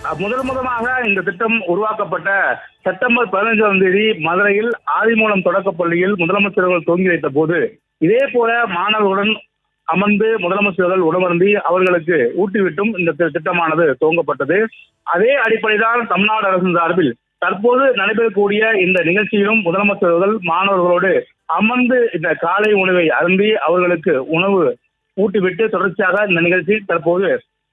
முதலாக இந்த திட்டம் உருவாக்கப்பட்ட செப்டம்பர் 15ஆம் தேதி மதுரையில் ஆதிமூலம் தொடக்கப்பள்ளியில் முதலமைச்சர்கள் துவங்கி வைத்த போது இதே போல மாணவர்களுடன் அமர்ந்து முதலமைச்சர்கள் உணவருந்தி அவர்களுக்கு ஊட்டிவிட்டும் இந்த திட்டமானது துவங்கப்பட்டது. அதே அடிப்படைதான் தமிழ்நாடு அரசின் சார்பில் தற்போது நடைபெறக்கூடிய இந்த நிகழ்ச்சியிலும் முதலமைச்சர்கள் மாணவர்களோடு அமர்ந்து இந்த காலை உணவை அருந்தி அவர்களுக்கு உணவு ஊட்டிவிட்டு தொடர்ச்சியாக இந்த நிகழ்ச்சி தற்போது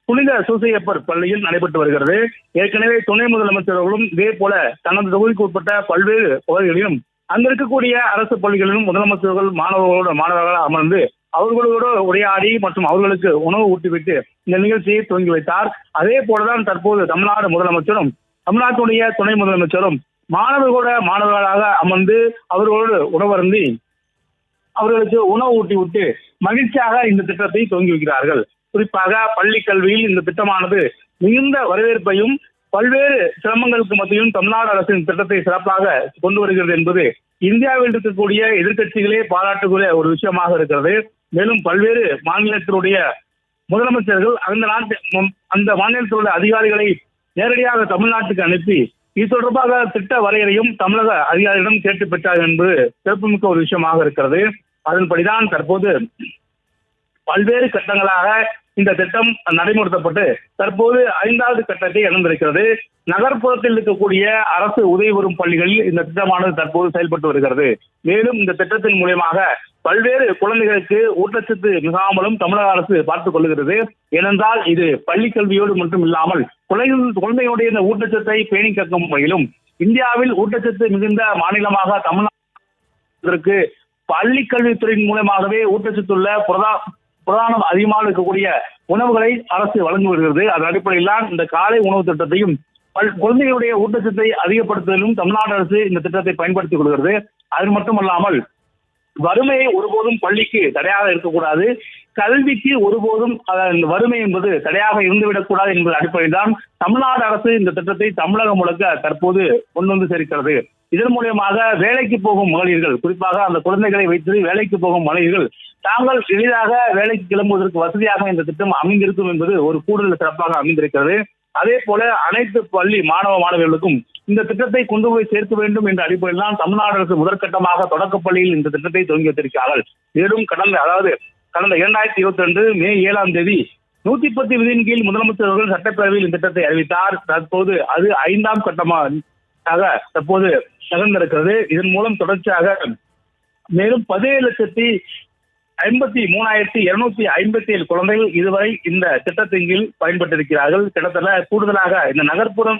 புனித சூசையப்பர் பள்ளியில் நடைபெற்று வருகிறது. ஏற்கனவே துணை முதலமைச்சர்களும் இதே போல தனது தொகுதிக்கு உட்பட்ட பல்வேறு பகுதிகளிலும் அங்க இருக்கக்கூடிய அரசு பள்ளிகளிலும் முதலமைச்சர்கள் மாணவர்களாக அமர்ந்து அவர்களோடு உரையாடி மற்றும் அவர்களுக்கு உணவு ஊட்டிவிட்டு இந்த நிகழ்ச்சியை துவங்கி வைத்தார். அதே போலதான் தற்போது தமிழ்நாடு முதலமைச்சரும் தமிழ்நாட்டுடைய துணை முதலமைச்சரும் மாணவர்களாக அமர்ந்து அவர்களோடு உணவருந்தி அவர்களுக்கு உணவு ஊட்டிவிட்டு மகிழ்ச்சியாக இந்த திட்டத்தை துவங்கி வைக்கிறார்கள். குறிப்பாக பள்ளி கல்வியில் இந்த திட்டமானது மிகுந்த வரவேற்பையும் பல்வேறு சிரமங்களுக்கு மத்தியிலும் தமிழ்நாடு அரசின் திட்டத்தை சிறப்பாக கொண்டு வருகிறது என்பது இந்தியாவில் இருக்கக்கூடிய எதிர்கட்சிகளே பாராட்டுக்குரிய ஒரு விஷயமாக இருக்கிறது. மேலும் பல்வேறு மாநிலத்தினுடைய முதலமைச்சர்கள் அந்த மாநிலத்தில் உள்ள அதிகாரிகளை நேரடியாக தமிழ்நாட்டுக்கு அனுப்பி இது தொடர்பாக திட்ட வரையறையும் தமிழக அதிகாரிகளிடம் கேட்டு பெற்றார் என்பது சிறப்புமிக்க ஒரு விஷயமாக இருக்கிறது. அதன்படிதான் தற்போது பல்வேறு கட்டங்களாக இந்த திட்டம் நடைமுறைப்படுத்தப்பட்டு தற்போது 5வது கட்டத்தை இழந்திருக்கிறது. நகர்ப்புறத்தில் இருக்கக்கூடிய அரசு உதவி பெறும் பள்ளிகளில் இந்த திட்டமானது தற்போது செயல்பட்டு வருகிறது. மேலும் இந்த திட்டத்தின் மூலமாக பல்வேறு குழந்தைகளுக்கு ஊட்டச்சத்து மிகாமலும் தமிழக அரசு பார்த்துக் கொள்கிறது. ஏனென்றால் இது பள்ளி கல்வியோடு மட்டும் இல்லாமல் குழந்தைகளுடைய இந்த ஊட்டச்சத்தை பேணி காக்கும் வகையிலும் இந்தியாவில் ஊட்டச்சத்து மிகுந்த மாநிலமாக தமிழ்நாட்டிற்கு பள்ளி கல்வித்துறையின் மூலமாகவே ஊட்டச்சத்துள்ள பிரதானம் அதிகமாக இருக்கக்கூடிய உணவுகளை அரசு வழங்கி வருகிறது. அதன் அடிப்படையில் இந்த காலை உணவு திட்டத்தையும் குழந்தைகளுடைய ஊட்டச்சத்தை அதிகப்படுத்துவதிலும் தமிழ்நாடு அரசு இந்த திட்டத்தை பயன்படுத்திக் கொள்கிறது. அது மட்டுமல்லாமல் வறுமையை ஒருபோதும் பள்ளிக்கு தடையாக இருக்கக்கூடாது, கல்விக்கு ஒருபோதும் வறுமை என்பது தடையாக இருந்துவிடக்கூடாது என்பது அடிப்படையில் தான் தமிழ்நாடு அரசு இந்த திட்டத்தை தமிழகம் முழுக்க தற்போது கொண்டு வந்து சேர்க்கிறது. இதன் மூலமாக வேலைக்கு போகும் மகளிர்கள், குறிப்பாக அந்த குழந்தைகளை வைத்து வேலைக்கு போகும் மகளிர்கள் தாங்கள் எளிதாக வேலைக்கு கிளம்புவதற்கு வசதியாக இந்த திட்டம் அமைந்திருக்கும் என்பது ஒரு கூடுதல் சிறப்பாக அமைந்திருக்கிறது. அதே போல அனைத்து பள்ளி மாணவர்களுக்கும் இந்த திட்டத்தை கொண்டு போய் சேர்க்க வேண்டும் என்ற அடிப்படையில் தான் தமிழ்நாடு அரசு முதற்கட்டமாக தொடக்கப்பள்ளியில் இந்த திட்டத்தை துவங்கி வைத்திருக்கிறார்கள். மேலும் கடந்த 2022 மே 7ஆம் தேதி 110 விதியின் கீழ் முதலமைச்சர் அவர்கள் சட்டப்பேரவையில் இந்த திட்டத்தை அறிவித்தார். தற்போது அது 5ஆம் கட்டமாக தற்போது நகர்ந்திருக்கிறது. இதன் மூலம் தொடர்ச்சியாக மேலும் 17,53,257 குழந்தைகள் இதுவரை இந்த திட்டத்தின் கீழ் பயன்பட்டிருக்கிறார்கள். கிட்டத்தட்ட கூடுதலாக இந்த நகர்ப்புறம்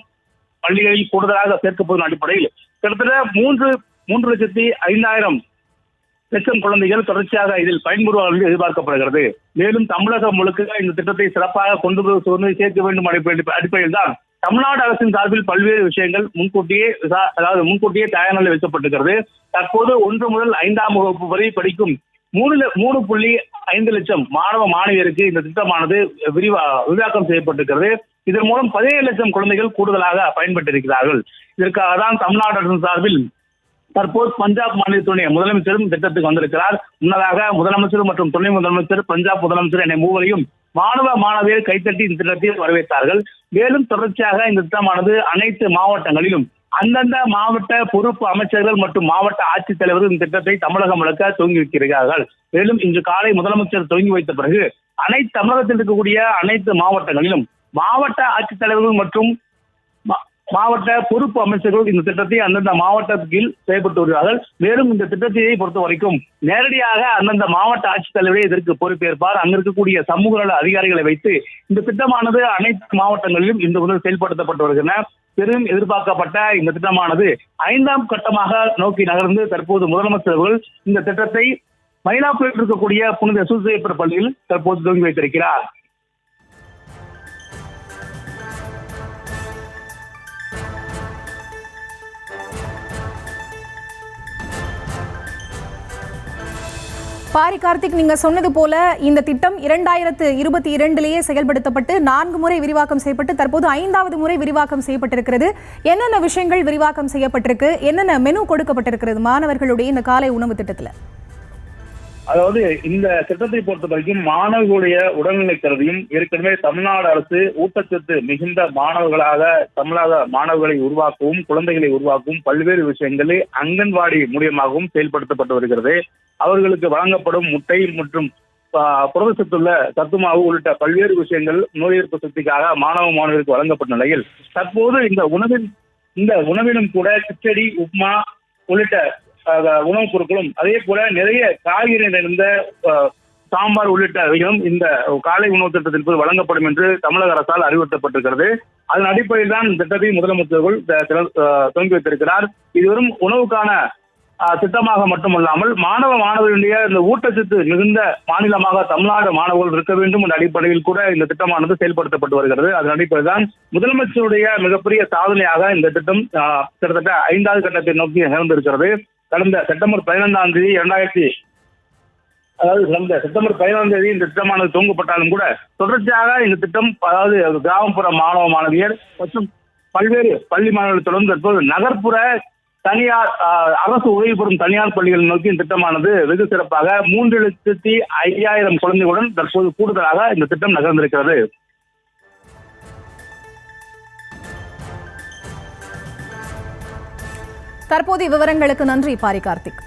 பள்ளிகளில் கூடுதலாக சேர்க்கப்படும் அடிப்படையில் கிட்டத்தட்ட 3,05,000 குழந்தைகள் தொடர்ச்சியாக இதில் பயன்பெறுவார்கள் என்று எதிர்பார்க்கப்படுகிறது. மேலும் தமிழகம் முழுக்க இந்த திட்டத்தை சிறப்பாக கொண்டு சேர்க்க வேண்டும் அடிப்படையில் தான் தமிழ்நாடு அரசின் சார்பில் பல்வேறு விஷயங்கள் முன்கூட்டியே தயார் நிலையில் வைக்கப்பட்டிருக்கிறது. தற்போது 1 முதல் 5ஆம் வகுப்பு வரை படிக்கும் 3.5 லட்சம் மாணவியருக்கு இந்த திட்டமானது விரிவாக்கம் செய்யப்பட்டிருக்கிறது. இதன் மூலம் 17 லட்சம் குழந்தைகள் கூடுதலாக பயன்பட்டிருக்கிறார்கள். இதற்காக தான் தமிழ்நாடு அரசின் சார்பில் தற்போது பஞ்சாப் மாநிலத்துடைய முதலமைச்சரும் திட்டத்துக்கு வந்திருக்கிறார். முன்னதாக முதலமைச்சர் மற்றும் துணை முதலமைச்சர், பஞ்சாப் முதலமைச்சர் என மூவரையும் மாணவியர் கைத்தட்டி இந்த திட்டத்தை வரவேற்றார்கள். மேலும் தொடர்ச்சியாக இந்த திட்டமானது அனைத்து மாவட்டங்களிலும் அந்தந்த மாவட்ட பொறுப்பு அமைச்சர்கள் மற்றும் மாவட்ட ஆட்சித்தலைவர்கள் இந்த திட்டத்தை தமிழகம் முழுக்க துவங்கி வைக்கிறார்கள். மேலும் இன்று காலை முதலமைச்சர் துவங்கி வைத்த பிறகு தமிழகத்தில் இருக்கக்கூடிய அனைத்து மாவட்டங்களிலும் மாவட்ட ஆட்சித்தலைவர்கள் மற்றும் மாவட்ட பொறுப்பு அமைச்சர்கள் இந்த திட்டத்தை அந்தந்த மாவட்டத்தின் கீழ் செயல்பட்டு வருகிறார்கள். மேலும் இந்த திட்டத்தை பொறுத்த வரைக்கும் நேரடியாக அந்தந்த மாவட்ட ஆட்சித்தலைவரே இதற்கு பொறுப்பேற்பார். அங்க இருக்கக்கூடிய சமூக நல அதிகாரிகளை வைத்து இந்த திட்டமானது அனைத்து மாவட்டங்களிலும் இந்த முதல் செயல்படுத்தப்பட்டு வருகின்றன. பெரும் எதிர்பார்க்கப்பட்ட இந்த திட்டமானது 5ஆம் கட்டமாக நோக்கி நகர்ந்து தற்போது முதலமைச்சர் அவர்கள் இந்த திட்டத்தை மயிலாப்பூரில் இருக்கக்கூடிய புனித சூசையப்பர் பள்ளியில் தற்போது துவங்கி வைத்திருக்கிறார். பாரி கார்த்திக், நீங்க சொன்னது போல இந்த திட்டம் 2022 செயல்படுத்தப்பட்டு 4 முறை விரிவாக்கம் செய்யப்பட்டு தற்போது 5வது முறை விரிவாக்கம் செய்யப்பட்டிருக்கிறது. என்னென்ன விஷயங்கள் விரிவாக்கம் செய்யப்பட்டிருக்கு, என்னென்ன மெனு கொடுக்கப்பட்டிருக்கிறது மாணவர்களுடைய இந்த காலை உணவு திட்டத்தில்? அதாவது இந்த திட்டத்தை பொறுத்த வரைக்கும் மாணவர்களுடைய உடல்நிலை கருதியும் ஏற்கனவே தமிழ்நாடு அரசு ஊட்டச்சத்து மிகுந்த தமிழக மாணவர்களை உருவாக்கவும் குழந்தைகளை உருவாக்கவும் பல்வேறு விஷயங்களை அங்கன்வாடி மூலியமாகவும் செயல்படுத்தப்பட்டு வருகிறது. அவர்களுக்கு வழங்கப்படும் முட்டை மற்றும் புரதச்சத்துள்ள சத்துமாவு உள்ளிட்ட பல்வேறு விஷயங்கள் நோய் எதிர்ப்பு சக்திக்காக மாணவர்களுக்கு வழங்கப்பட்ட நிலையில் தற்போது இந்த உணவிலும் கூட கிச்சடி, உப்மா உள்ளிட்ட உணவுப் பொருட்களும் அதே போல நிறைய காய்கறி நிறைந்த சாம்பார் உள்ளிட்டவைகளும் இந்த காலை உணவு திட்டத்தின் வழங்கப்படும் என்று தமிழக அரசால் அறிவுறுத்தப்பட்டிருக்கிறது. அதன் அடிப்படையில் தான் இந்த திட்டத்தை முதலமைச்சர்கள் துவங்கி வைத்திருக்கிறார். இது வெறும் உணவுக்கான திட்டமாக மட்டுமல்லாமல் மாணவர்களுடைய இந்த ஊட்டச்சத்து மிகுந்த மாநிலமாக தமிழ்நாடு மாணவர்கள் இருக்க வேண்டும் என்ற அடிப்படையில் கூட இந்த திட்டமானது செயல்படுத்தப்பட்டு வருகிறது. அதன் அடிப்படையில் தான் முதலமைச்சருடைய மிகப்பெரிய சாதனையாக இந்த திட்டம் கிட்டத்தட்ட 5வது கட்டத்தை நோக்கி நகர்ந்திருக்கிறது. கடந்த செப்டம்பர் 15ஆம் தேதி செப்டம்பர் 15ஆம் தேதி இந்த திட்டமானது துவங்கப்பட்டாலும் கூட தொடர்ச்சியாக இந்த திட்டம் அதாவது கிராமப்புற மாணவியர் மற்றும் பல்வேறு பள்ளி மாணவர்கள் தொடர்ந்து தற்போது நகர்ப்புற தனியார் அரசு உதவி பெறும் தனியார் பள்ளிகள் நோக்கி இந்த திட்டமானது வெகு சிறப்பாக 3,05,000 குழந்தைகளுடன் தற்போது கூடுதலாக இந்த திட்டம் நகர்ந்திருக்கிறது. தற்போதைய விவரங்களுக்கு நன்றி பாரி கார்த்திக்.